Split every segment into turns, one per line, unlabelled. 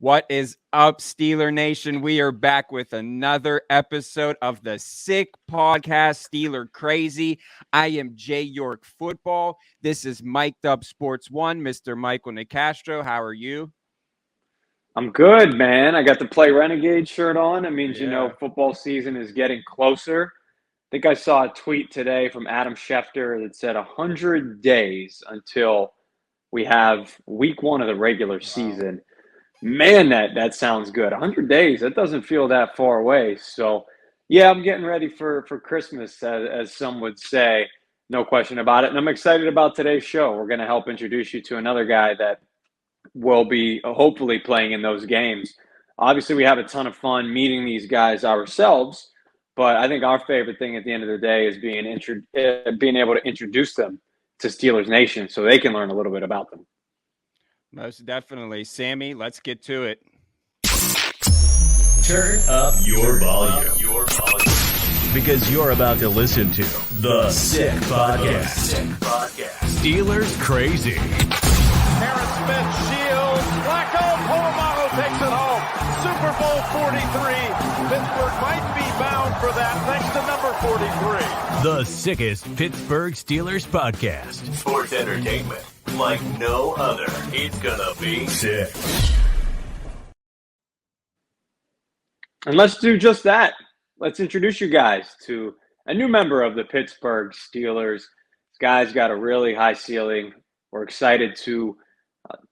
What is up, Steeler Nation? We are back with another episode of the Sick Podcast, Steeler Crazy. I am Jay York Football. This is Mic'd Up Sports One, Mr. Michael Nicastro. How are you?
I'm good, man. I got the Play Renegade shirt on. That means, football season is getting closer. I think I saw a tweet today from Adam Schefter that said 100 days until we have week one of the regular season. Man, that sounds good. 100 days, that doesn't feel that far away. So, yeah, I'm getting ready for Christmas, as some would say. No question about it. And I'm excited about today's show. We're going to help introduce you to another guy that will be hopefully playing in those games. Obviously, we have a ton of fun meeting these guys ourselves, but I think our favorite thing at the end of the day is being able to introduce them to Steelers Nation so they can learn a little bit about them.
Most definitely. Sammy, let's get to it.
Turn up your volume. Because you're about to listen to the Sick Podcast. Steelers Crazy.
Aaron Smith shields. Flacco, Polamalu takes it home. Super Bowl 43. Pittsburgh might be bound for that thanks to number 43.
The sickest Pittsburgh Steelers podcast. Sports entertainment like no other. It's gonna be sick.
And let's do just that. Let's introduce you guys to a new member of the Pittsburgh Steelers. This guy's got a really high ceiling. We're excited to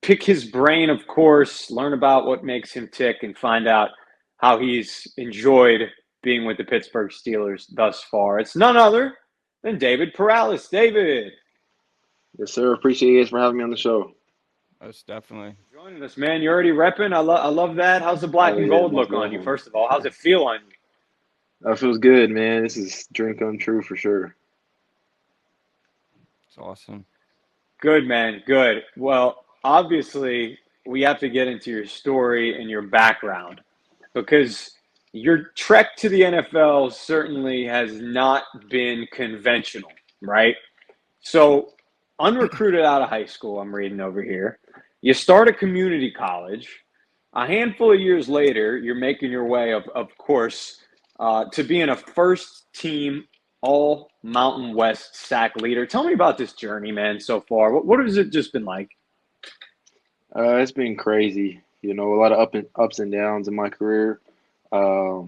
pick his brain, of course, learn about what makes him tick, and find out how he's enjoyed being with the Pittsburgh Steelers thus far. It's none other than David Perales. David.
Yes, sir. Appreciate you guys for having me on the show.
Most definitely.
Joining us, man. You're already repping. I love that. How's the black and gold look on you, first of all? How's it feel on you?
That feels good, man. This is dream come true for sure.
It's awesome.
Good, man. Good. Well, obviously, we have to get into your story and your background because your trek to the NFL certainly has not been conventional, right? So, unrecruited out of high school, I'm reading over here. You start a community college. A handful of years later, you're making your way, of course, to being a first-team All-Mountain West sack leader. Tell me about this journey, man, so far. What has it just been like?
It's been crazy. You know, a lot of ups and downs in my career. I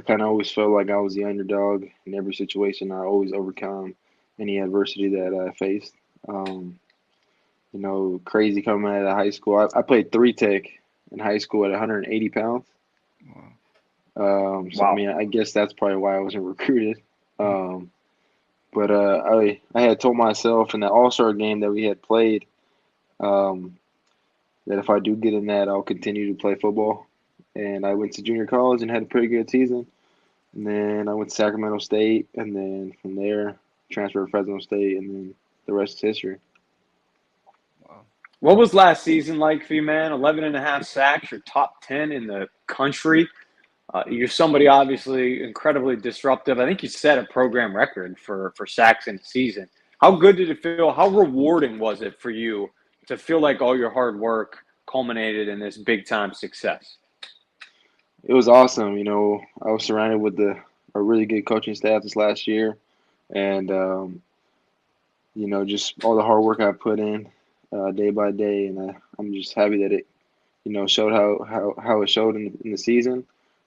kind of always felt like I was the underdog in every situation. I always overcome any adversity that I faced. You know, crazy coming out of high school. I played 3-tech in high school at 180 pounds.
Wow.
So, I mean, I guess that's probably why I wasn't recruited. But I had told myself in the All-Star game that we had played that if I do get in that, I'll continue to play football. And I went to junior college and had a pretty good season. And then I went to Sacramento State, and then from there, transferred to Fresno State, and then the rest is history.
Wow.
What was last season like for you, man? 11 and a half sacks. You're top 10 in the country. You're somebody obviously incredibly disruptive. I think you set a program record for sacks in a season. How good did it feel? How rewarding was it for you to feel like all your hard work culminated in this big-time success?
It was awesome. You know, I was surrounded with a really good coaching staff this last year. And, you know, just all the hard work I put in day by day. And I'm just happy that it, you know, showed how it showed in the season.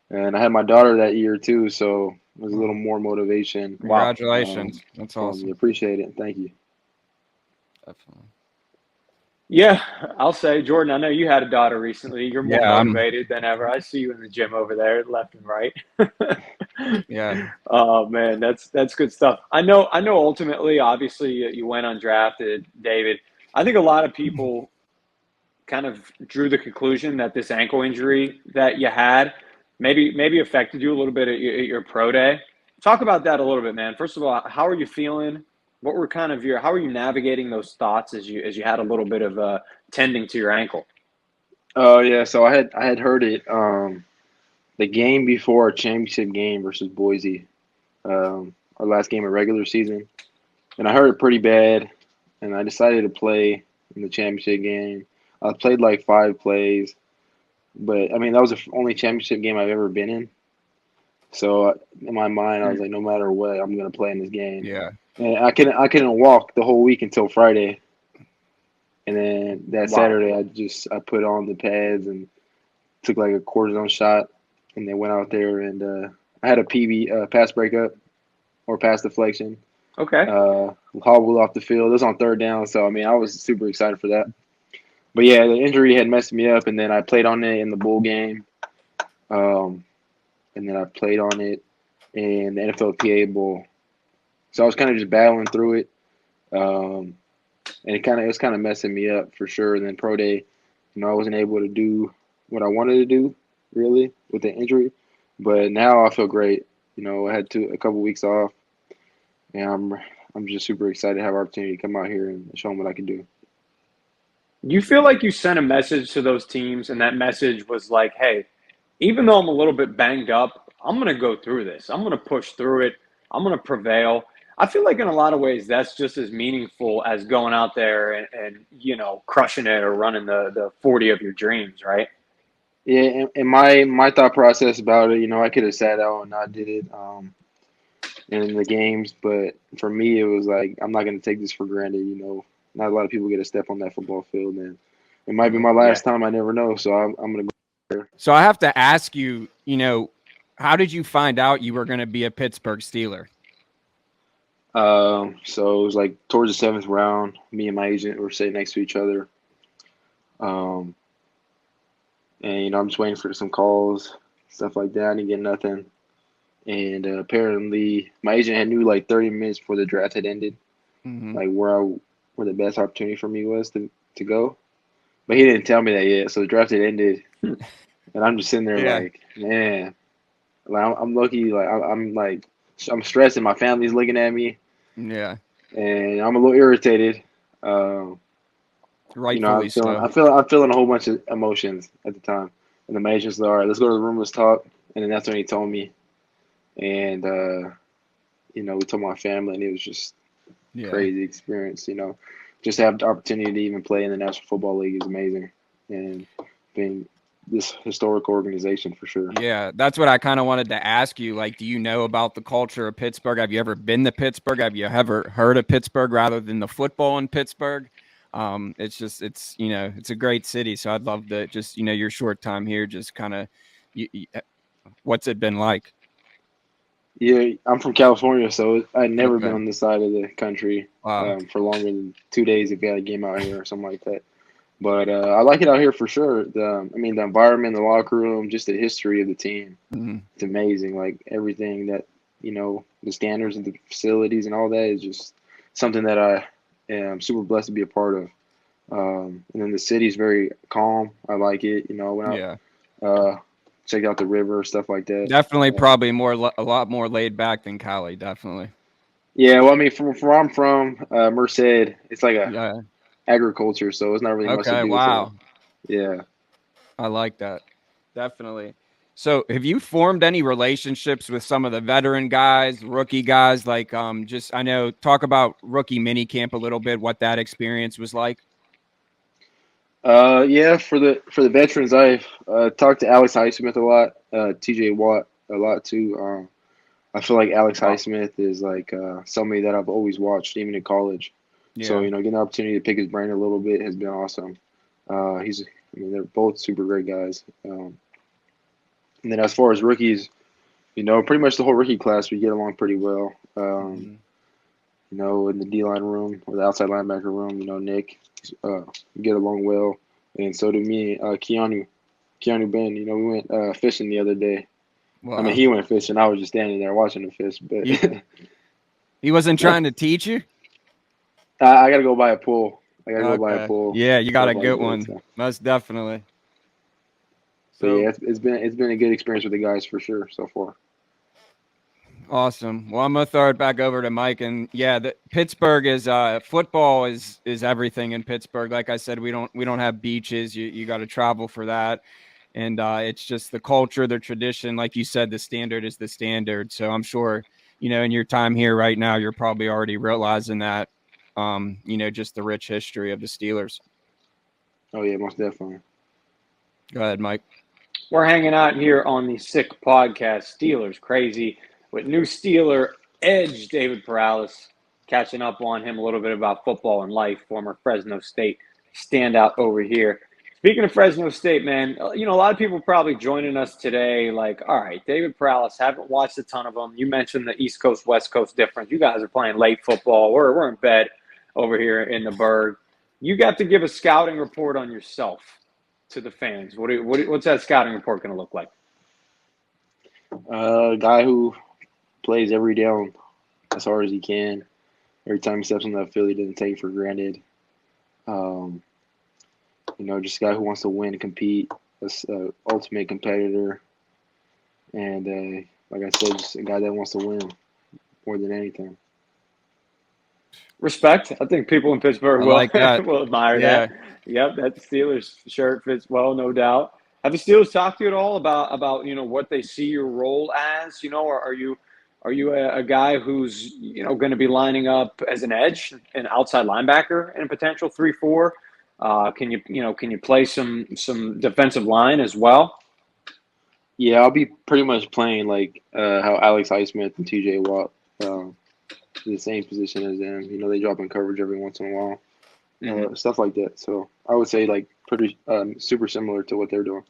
And I had my daughter that year too, so it was a little more motivation.
Congratulations. That's awesome.
Appreciate it. Thank you.
Definitely.
Yeah, I'll say, Jordan, I know you had a daughter recently. You're more
Yeah,
motivated than ever. I see you in the gym over there, left and right.
Yeah.
Oh man, that's good stuff. I know ultimately, obviously you went undrafted, David. I think a lot of people kind of drew the conclusion that this ankle injury that you had maybe affected you a little bit at your pro day. Talk about that a little bit, man. First of all, how are you feeling? What were kind of how are you navigating those thoughts as you had a little bit of tending to your ankle?
Oh yeah, so I had heard it the game before our championship game versus Boise, our last game of regular season, and I heard it pretty bad, and I decided to play in the championship game. I played like 5 plays, But I mean, that was the only championship game I've ever been in. So in my mind, I was like, no matter what, I'm gonna play in this game.
Yeah.
And I couldn't walk the whole week until Friday, and then that
Wow.
Saturday I put on the pads and took like a cortisone shot, and then went out there and I had a PB pass breakup or pass deflection.
Okay.
Hobbled off the field. It was on third down, so I mean I was super excited for that. But yeah, the injury had messed me up, and then I played on it in the bowl game, and then I played on it in the NFLPA Bowl. So I was kind of just battling through it, and it was kind of messing me up for sure. And then pro day, I wasn't able to do what I wanted to do really with the injury, but now I feel great. I had a couple weeks off, and I'm just super excited to have an opportunity to come out here and show them what I can do.
You feel like you sent a message to those teams, and that message was like, hey, even though I'm a little bit banged up, I'm going to go through this. I'm going to push through it. I'm going to prevail. I feel like in a lot of ways that's just as meaningful as going out there and crushing it or running the 40 of your dreams, right?
Yeah, and my thought process about it, I could have sat out and not did it in the games, but for me, it was like I'm not going to take this for granted. Not a lot of people get a step on that football field, and it might be my last time. I never know, so I'm going to go there.
So I have to ask you, how did you find out you were going to be a Pittsburgh Steeler?
So it was like towards the seventh round. Me and my agent were sitting next to each other. And I'm just waiting for some calls, stuff like that. I didn't get nothing. And apparently, my agent had knew like 30 minutes before the draft had ended, like where the best opportunity for me was to go. But he didn't tell me that yet. So the draft had ended, and I'm just sitting there like, man, like I'm lucky. Like I'm stressed, and my family's looking at me.
Yeah,
and I'm a little irritated.
Rightfully so.
I'm feeling a whole bunch of emotions at the time. And the agent's like, all right, let's go to the room, let's talk. And then that's when he told me. And, we told my family, and it was just crazy experience, Just to have the opportunity to even play in the National Football League is amazing. And being this historic organization for sure.
Yeah, that's what I kind of wanted to ask you. Like, do you know about the culture of Pittsburgh? Have you ever been to Pittsburgh? Have you ever heard of Pittsburgh rather than the football in Pittsburgh? It's a great city. So I'd love to just, your short time here, just kind of, what's it been like?
Yeah, I'm from California, so I'd never been on this side of the country for longer than 2 days if you had a game out here or something like that. But I like it out here for sure. The environment, the locker room, just the history of the team. It's amazing. Like everything that, the standards of the facilities and all that is just something that I am super blessed to be a part of. And then the city's very calm. I like it. Went out, checked out the river, stuff like that.
Definitely, probably a lot more laid back than Cali. Definitely.
Yeah, well, from where I'm from, Merced, it's like a agriculture, so it's not really much to do.
Wow.
So, yeah.
I like that. Definitely. So have you formed any relationships with some of the veteran guys, rookie guys? Like, talk about rookie mini camp a little bit, what that experience was like.
Yeah, for the veterans, I've talked to Alex Highsmith a lot, TJ Watt a lot too. I feel like Alex Highsmith is like somebody that I've always watched, even in college. Yeah. So getting the opportunity to pick his brain a little bit has been awesome. They're both super great guys. And then as far as rookies, pretty much the whole rookie class, we get along pretty well. In the D-line room or the outside linebacker room, Nick, we get along well. And so do me, Keanu Ben. We went fishing the other day. Wow. He went fishing. I was just standing there watching the fish. But
he wasn't trying to teach you?
I got to go buy a pool. Go buy a pool.
Yeah, you got a good one. So. Most definitely.
So yeah, it's been a good experience with the guys for sure so far.
Awesome. Well, I'm gonna throw it back over to Mike, and Pittsburgh is football is everything in Pittsburgh. Like I said, we don't have beaches. You got to travel for that, and it's just the culture, the tradition. Like you said, the standard is the standard. So I'm sure in your time here right now, you're probably already realizing that. Just the rich history of the Steelers.
Oh yeah, most definitely.
Go ahead, Mike.
We're hanging out here on the Sick Podcast, Steelers Crazy, with new Steeler edge David Perales, catching up on him a little bit about football and life, former Fresno State standout over here. Speaking of Fresno State, man, a lot of people probably joining us today like, all right, David Perales, haven't watched a ton of them. You mentioned the East Coast, West Coast difference. You guys are playing late football. We're in bed over here in the Berg. You got to give a scouting report on yourself to the fans. What's that scouting report going to look like?
A guy who plays every down as hard as he can. Every time he steps on that field, he doesn't take it for granted. Just a guy who wants to win, compete, ultimate competitor, and like I said, just a guy that wants to win more than anything.
Respect. I think people in Pittsburgh will admire
Yeah.
that. Yep, that Steelers shirt fits well, no doubt. Have the Steelers talked to you at all about what they see your role as? Or are you a guy who's going to be lining up as an edge, an outside linebacker, and a potential 3-4? Can you play some defensive line as well?
Yeah, I'll be pretty much playing like how Alex Highsmith and T.J. Watt, the same position as them. They drop in coverage every once in a while, stuff like that. So I would say like pretty super similar to what they're doing.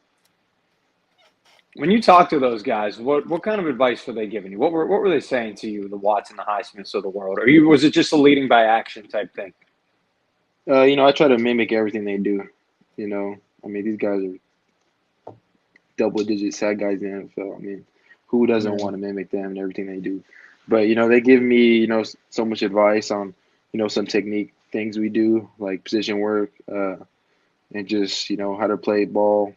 When you talk to those guys, what kind of advice were they giving you? What were they saying to you, the Watts and the Highsmiths of the world? Was it just a leading by action type thing?
I try to mimic everything they do. These guys are double-digit sack guys in the NFL. Who doesn't want to mimic them and everything they do? But, they give me, so much advice on, some technique things we do, like position work, and just, how to play ball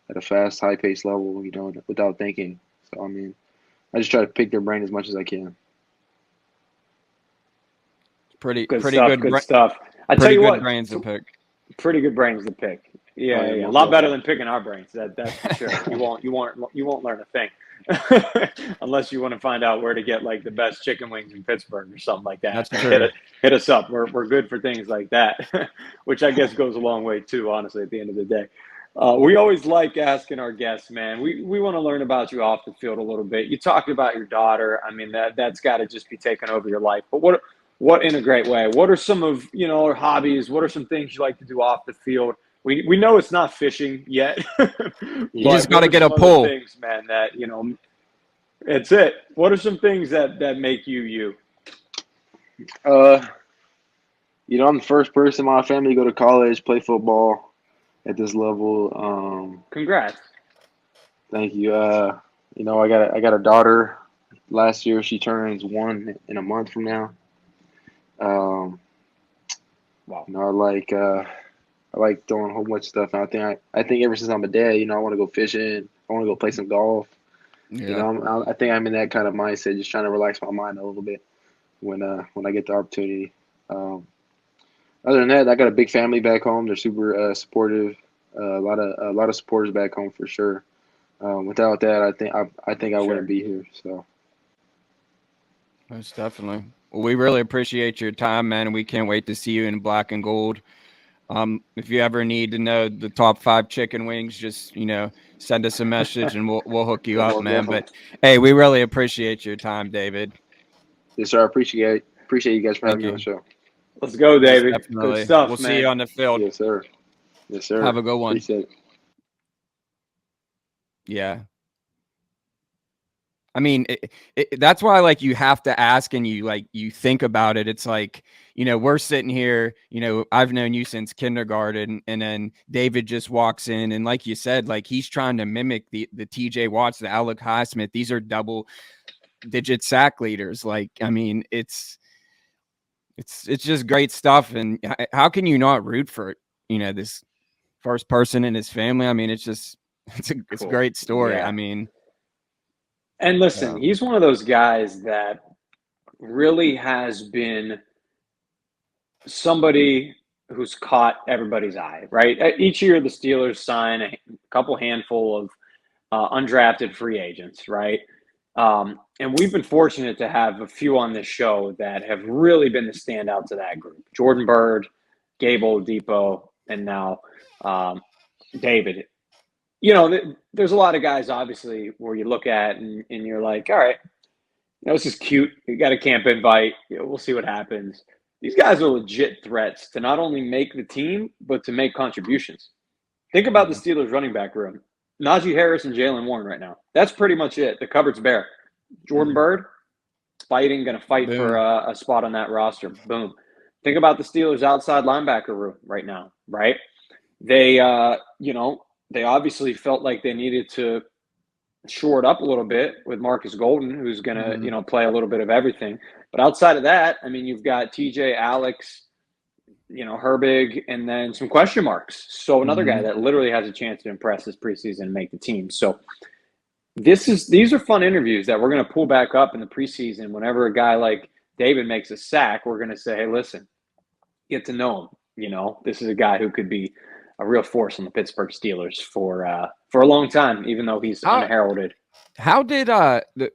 at a fast, high-paced level, without thinking. So, I just try to pick their brain as much as I can.
Pretty
good
good
stuff. I tell you what,
brains to pick.
Pretty good brains to pick. Yeah. A lot better than picking our brains. That's for sure. You won't learn a thing unless you want to find out where to get like the best chicken wings in Pittsburgh or something like that.
That's true.
Hit us up. We're good for things like that, which I guess goes a long way too. Honestly, at the end of the day, we always like asking our guests, man. We want to learn about you off the field a little bit. You talked about your daughter. That's got to just be taking over your life. But what in a great way? What are some of our hobbies? What are some things you like to do off the field? We know it's not fishing yet.
You just got to get a pull.
Things, man. That it's it. What are some things that make you?
I'm the first person in my family to go to college, play football at this level.
Congrats.
Thank you. I got a daughter. Last year she turns 1 in a month from now.
Wow.
I like doing a whole bunch of stuff. And I think ever since I'm a dad, I want to go fishing. I want to go play some golf.
Yeah.
I think I'm in that kind of mindset, just trying to relax my mind a little bit when I get the opportunity. Other than that, I got a big family back home. They're super supportive. A lot of supporters back home for sure. Without that, I think I wouldn't be here. So.
Most definitely. Well, we really appreciate your time, man, and we can't wait to see you in black and gold. If you ever need to know the top 5 chicken wings, just send us a message and we'll hook you up, man. But hey, we really appreciate your time, David.
Yes, sir. I appreciate you guys for having me on the show.
Let's go, David.
Definitely.
Good stuff,
we'll
man.
see you on the field.
Yes, sir. Yes, sir.
Have a good one.
Appreciate it.
Yeah. That's why you have to ask and you think about it. It's like, we're sitting here, I've known you since kindergarten, and then David just walks in and like you said, he's trying to mimic the TJ Watts, the Alec Highsmith. These are double-digit sack leaders. It's just great stuff. And how can you not root for, this first person in his family? It's a great story.
Yeah.
And
listen, he's one of those guys that really has been somebody who's caught everybody's eye, right? Each year the Steelers sign a couple handful of undrafted free agents, right? And we've been fortunate to have a few on this show that have really been the standout to that group. Jordan Byrd, Gabe Oladipo, and now David. there's a lot of guys, obviously, where you look at and you're like, all right, this is cute. You got a camp invite. We'll see what happens. These guys are legit threats to not only make the team, but to make contributions. Think about the Steelers running back room. Najee Harris and Jalen Warren right now. That's pretty much it. The cupboard's bare. Jordan Byrd, going to fight
Boom.
for a spot on that roster. Boom. Think about the Steelers outside linebacker room right now, right? They, they obviously felt like they needed to shore it up a little bit with Marcus Golden, who's going to, play a little bit of everything. But outside of that, I mean, you've got TJ, Alex, Herbig, and then some question marks. So another guy that literally has a chance to impress this preseason and make the team. So these are fun interviews that we're going to pull back up in the preseason. Whenever a guy like David makes a sack, we're going to say, hey, listen, get to know him. This is a guy who could be a real force on the Pittsburgh Steelers for a long time, even though he's unheralded.
How did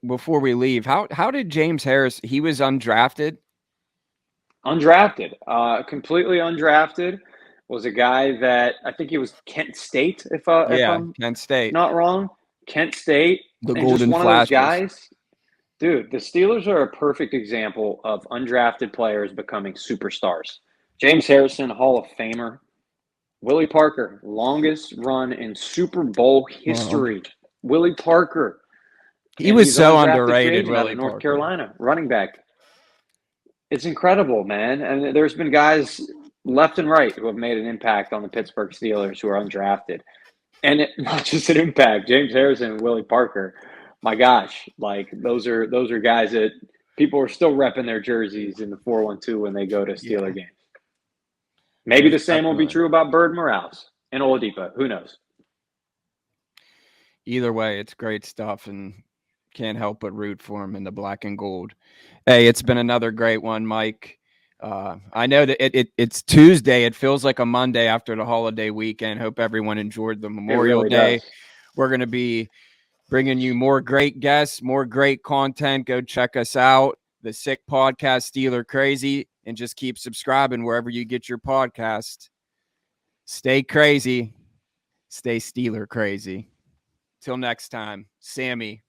before we leave, how did James Harris? He was undrafted.
Completely undrafted. Was a guy that I think he was Kent State, if I'm
Kent State,
not wrong. Kent State,
the
and
Golden
just one
Flashes.
of those guys. Dude, the Steelers are a perfect example of undrafted players becoming superstars. James Harrison, Hall of Famer. Willie Parker, longest run in Super Bowl history. Willie Parker.
He was so underrated,
Willie North Parker. Carolina, running back. It's incredible, man. And there's been guys left and right who have made an impact on the Pittsburgh Steelers who are undrafted. And not just an impact. James Harrison and Willie Parker, my gosh, like those are guys that people are still repping their jerseys in the 412 when they go to Steeler games. Maybe the same will be true about Bird Morales and Oladipo. Who knows?
Either way, it's great stuff, and can't help but root for him in the black and gold. Hey, it's been another great one, Mike. I know that it's Tuesday. It feels like a Monday after the holiday weekend. Hope everyone enjoyed the Memorial Day.
Does.
We're going to be bringing you more great guests, more great content. Go check us out. The Sick Podcast, Steeler Crazy, and just keep subscribing wherever you get your podcast. Stay crazy. Stay Steeler crazy. Till next time, Sammy.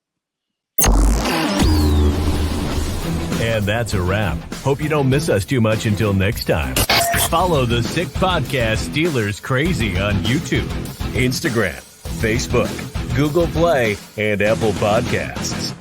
And that's a wrap. Hope you don't miss us too much until next time. Follow the Sick Podcast Steelers Crazy on YouTube, Instagram, Facebook, Google Play, and Apple Podcasts.